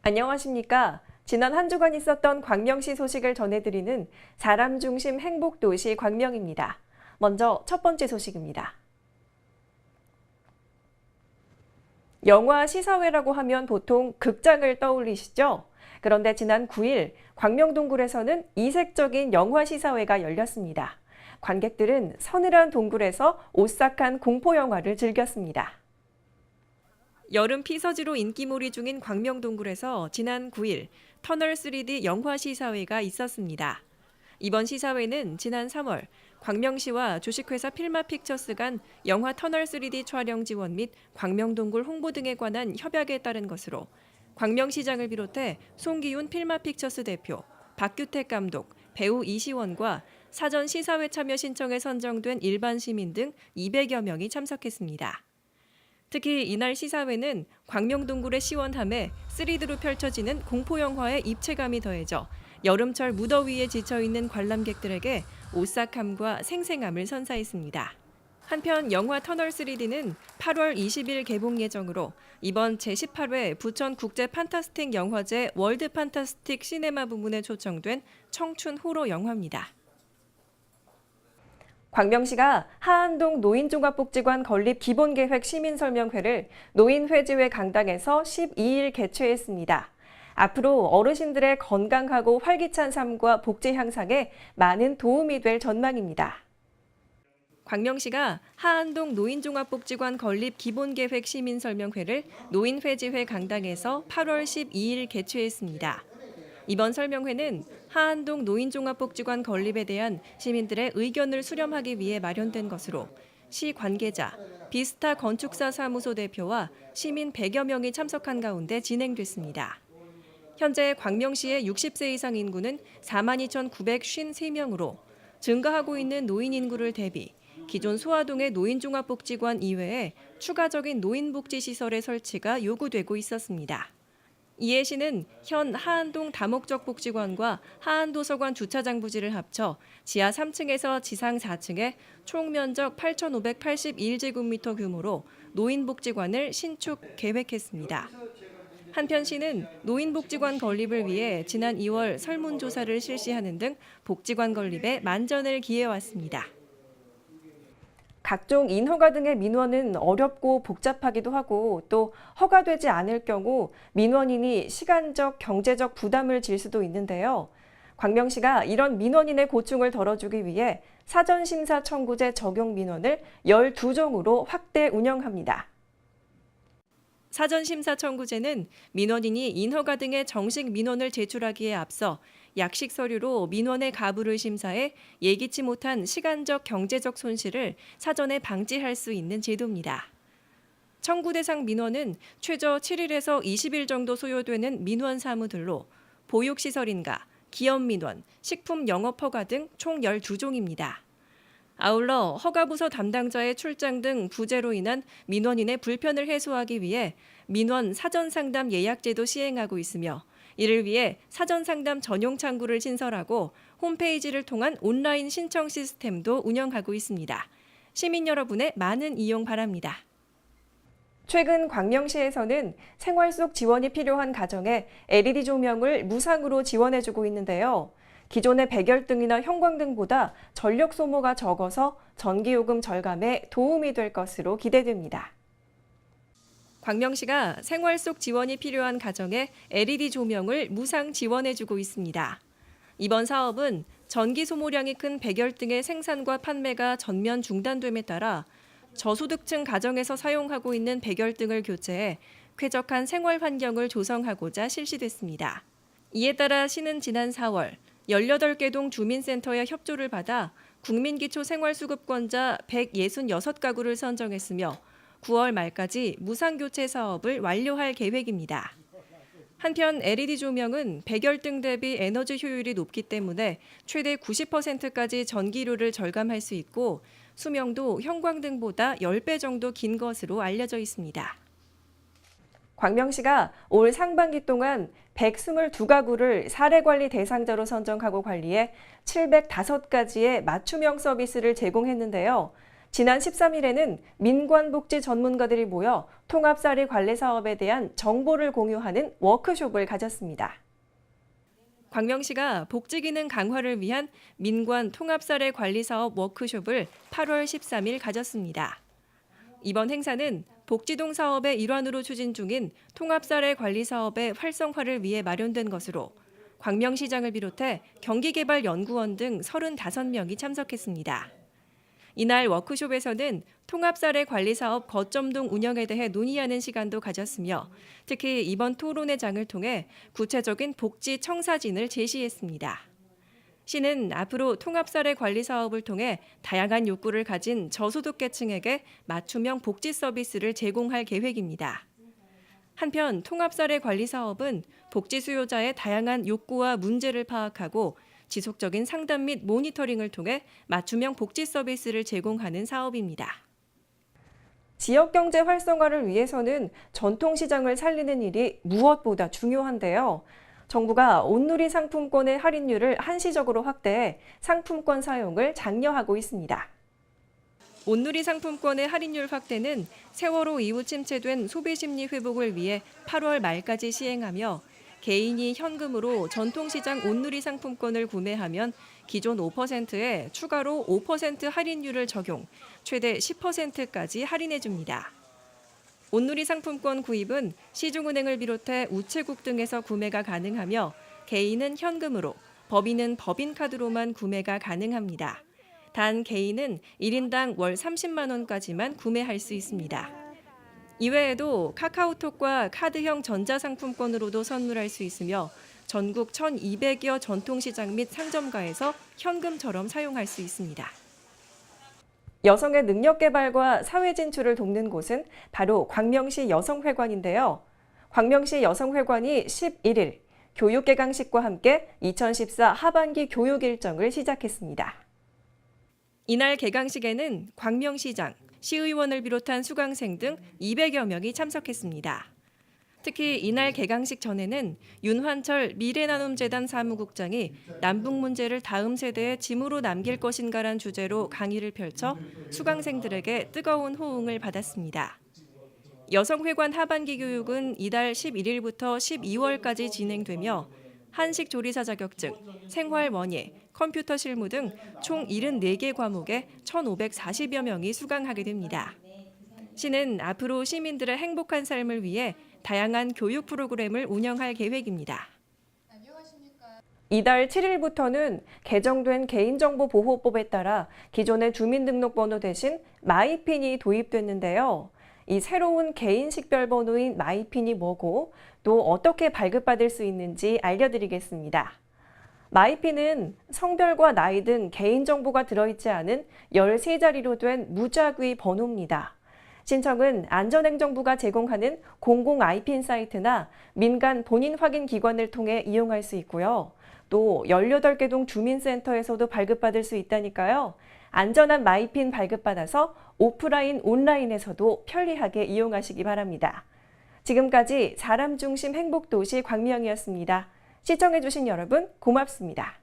안녕하십니까? 지난 한 주간 있었던 광명시 소식을 전해드리는 사람 중심 행복도시 광명입니다. 먼저 첫 번째 소식입니다. 영화 시사회라고 하면 보통 극장을 떠올리시죠? 그런데 지난 9일 광명동굴에서는 이색적인 영화 시사회가 열렸습니다. 관객들은 서늘한 동굴에서 오싹한 공포 영화를 즐겼습니다. 여름 피서지로 인기몰이 중인 광명동굴에서 지난 9일 터널 3D 영화 시사회가 있었습니다. 이번 시사회는 지난 3월 광명시와 주식회사 필마픽처스 간 영화 터널 3D 촬영 지원 및 광명동굴 홍보 등에 관한 협약에 따른 것으로 광명시장을 비롯해 송기훈 필마픽처스 대표, 박규택 감독, 배우 이시원과 사전 시사회 참여 신청에 선정된 일반 시민 등 200여 명이 참석했습니다. 특히 이날 시사회는 광명동굴의 시원함에 3D로 펼쳐지는 공포영화의 입체감이 더해져 여름철 무더위에 지쳐있는 관람객들에게 오싹함과 생생함을 선사했습니다. 한편 영화 터널 3D는 8월 20일 개봉 예정으로 이번 제18회 부천 국제 판타스틱 영화제 월드 판타스틱 시네마 부문에 초청된 청춘 호러 영화입니다. 광명시가 하안동 노인종합복지관 건립 기본계획 시민설명회를 노인회지회 강당에서 12일 개최했습니다. 앞으로 어르신들의 건강하고 활기찬 삶과 복지 향상에 많은 도움이 될 전망입니다. 광명시가 하안동 노인종합복지관 건립 기본계획 시민설명회를 노인회지회 강당에서 8월 12일 개최했습니다. 이번 설명회는 하안동 노인종합복지관 건립에 대한 시민들의 의견을 수렴하기 위해 마련된 것으로 시 관계자, 비스타 건축사 사무소 대표와 시민 100여 명이 참석한 가운데 진행됐습니다. 현재 광명시의 60세 이상 인구는 42,953명으로 증가하고 있는 노인 인구를 대비 기존 소아동의 노인종합복지관 이외에 추가적인 노인복지시설의 설치가 요구되고 있었습니다. 이에 시는 현 하안동 다목적 복지관과 하안도서관 주차장 부지를 합쳐 지하 3층에서 지상 4층에 총 면적 8,581제곱미터 규모로 노인복지관을 신축 계획했습니다. 한편 시는 노인복지관 건립을 위해 지난 2월 설문조사를 실시하는 등 복지관 건립에 만전을 기해왔습니다. 각종 인허가 등의 민원은 어렵고 복잡하기도 하고 또 허가되지 않을 경우 민원인이 시간적, 경제적 부담을 질 수도 있는데요. 광명시가 이런 민원인의 고충을 덜어주기 위해 사전심사 청구제 적용 민원을 12종으로 확대 운영합니다. 사전심사 청구제는 민원인이 인허가 등의 정식 민원을 제출하기에 앞서 약식 서류로 민원의 가부를 심사해 예기치 못한 시간적, 경제적 손실을 사전에 방지할 수 있는 제도입니다. 청구 대상 민원은 최저 7일에서 20일 정도 소요되는 민원 사무들로 보육시설인가, 기업민원, 식품 영업허가 등 총 12종입니다. 아울러 허가부서 담당자의 출장 등 부재로 인한 민원인의 불편을 해소하기 위해 민원 사전상담 예약제도 시행하고 있으며 이를 위해 사전상담 전용 창구를 신설하고 홈페이지를 통한 온라인 신청 시스템도 운영하고 있습니다. 시민 여러분의 많은 이용 바랍니다. 최근 광명시에서는 생활 속 지원이 필요한 가정에 LED 조명을 무상으로 지원해주고 있는데요. 기존의 백열등이나 형광등보다 전력 소모가 적어서 전기요금 절감에 도움이 될 것으로 기대됩니다. 광명시가 생활 속 지원이 필요한 가정에 LED 조명을 무상 지원해주고 있습니다. 이번 사업은 전기 소모량이 큰 백열등의 생산과 판매가 전면 중단됨에 따라 저소득층 가정에서 사용하고 있는 백열등을 교체해 쾌적한 생활 환경을 조성하고자 실시됐습니다. 이에 따라 시는 지난 4월 18개 동 주민센터의 협조를 받아 국민기초생활수급권자 166가구를 선정했으며 9월 말까지 무상교체 사업을 완료할 계획입니다. 한편 LED 조명은 백열등 대비 에너지 효율이 높기 때문에 최대 90%까지 전기료를 절감할 수 있고 수명도 형광등보다 10배 정도 긴 것으로 알려져 있습니다. 광명시가 올 상반기 동안 122가구를 사례관리 대상자로 선정하고 관리해 705가지의 맞춤형 서비스를 제공했는데요. 지난 13일에는 민관복지 전문가들이 모여 통합사례 관리 사업에 대한 정보를 공유하는 워크숍을 가졌습니다. 광명시가 복지기능 강화를 위한 민관 통합사례 관리 사업 워크숍을 8월 13일 가졌습니다. 이번 행사는 복지동 사업의 일환으로 추진 중인 통합사례 관리 사업의 활성화를 위해 마련된 것으로 광명시장을 비롯해 경기개발연구원 등 35명이 참석했습니다. 이날 워크숍에서는 통합사례 관리 사업 거점동 운영에 대해 논의하는 시간도 가졌으며 특히 이번 토론회 장을 통해 구체적인 복지 청사진을 제시했습니다. 시는 앞으로 통합사례 관리 사업을 통해 다양한 욕구를 가진 저소득계층에게 맞춤형 복지 서비스를 제공할 계획입니다. 한편 통합사례 관리 사업은 복지 수요자의 다양한 욕구와 문제를 파악하고 지속적인 상담 및 모니터링을 통해 맞춤형 복지 서비스를 제공하는 사업입니다. 지역경제 활성화를 위해서는 전통시장을 살리는 일이 무엇보다 중요한데요. 정부가 온누리 상품권의 할인율을 한시적으로 확대해 상품권 사용을 장려하고 있습니다. 온누리 상품권의 할인율 확대는 세월호 이후 침체된 소비심리 회복을 위해 8월 말까지 시행하며 개인이 현금으로 전통시장 온누리 상품권을 구매하면 기존 5%에 추가로 5% 할인율을 적용, 최대 10%까지 할인해 줍니다. 온누리 상품권 구입은 시중은행을 비롯해 우체국 등에서 구매가 가능하며 개인은 현금으로, 법인은 법인카드로만 구매가 가능합니다. 단 개인은 1인당 월 30만 원까지만 구매할 수 있습니다. 이외에도 카카오톡과 카드형 전자상품권으로도 선물할 수 있으며 전국 1,200여 전통시장 및 상점가에서 현금처럼 사용할 수 있습니다. 여성의 능력 개발과 사회 진출을 돕는 곳은 바로 광명시 여성회관인데요. 광명시 여성회관이 11일 교육 개강식과 함께 2014 하반기 교육 일정을 시작했습니다. 이날 개강식에는 광명시장, 시의원을 비롯한 수강생 등 200여 명이 참석했습니다. 특히 이날 개강식 전에는 윤환철 미래나눔재단 사무국장이 남북 문제를 다음 세대의 짐으로 남길 것인가란 주제로 강의를 펼쳐 수강생들에게 뜨거운 호응을 받았습니다. 여성회관 하반기 교육은 이달 11일부터 12월까지 진행되며 한식조리사 자격증, 생활원예, 컴퓨터 실무 등 총 74개 과목에 1,540여 명이 수강하게 됩니다. 시는 앞으로 시민들의 행복한 삶을 위해 다양한 교육 프로그램을 운영할 계획입니다. 이달 7일부터는 개정된 개인정보보호법에 따라 기존의 주민등록번호 대신 마이핀이 도입됐는데요. 이 새로운 개인 식별번호인 마이핀이 뭐고 또 어떻게 발급받을 수 있는지 알려드리겠습니다. 마이핀은 성별과 나이 등 개인정보가 들어있지 않은 13자리로 된 무작위 번호입니다. 신청은 안전행정부가 제공하는 공공 아이핀 사이트나 민간 본인 확인 기관을 통해 이용할 수 있고요. 또 18개 동 주민센터에서도 발급받을 수 있다니까요. 안전한 마이핀 발급받아서 오프라인, 온라인에서도 편리하게 이용하시기 바랍니다. 지금까지 사람 중심 행복도시 광명이었습니다. 시청해주신 여러분 고맙습니다.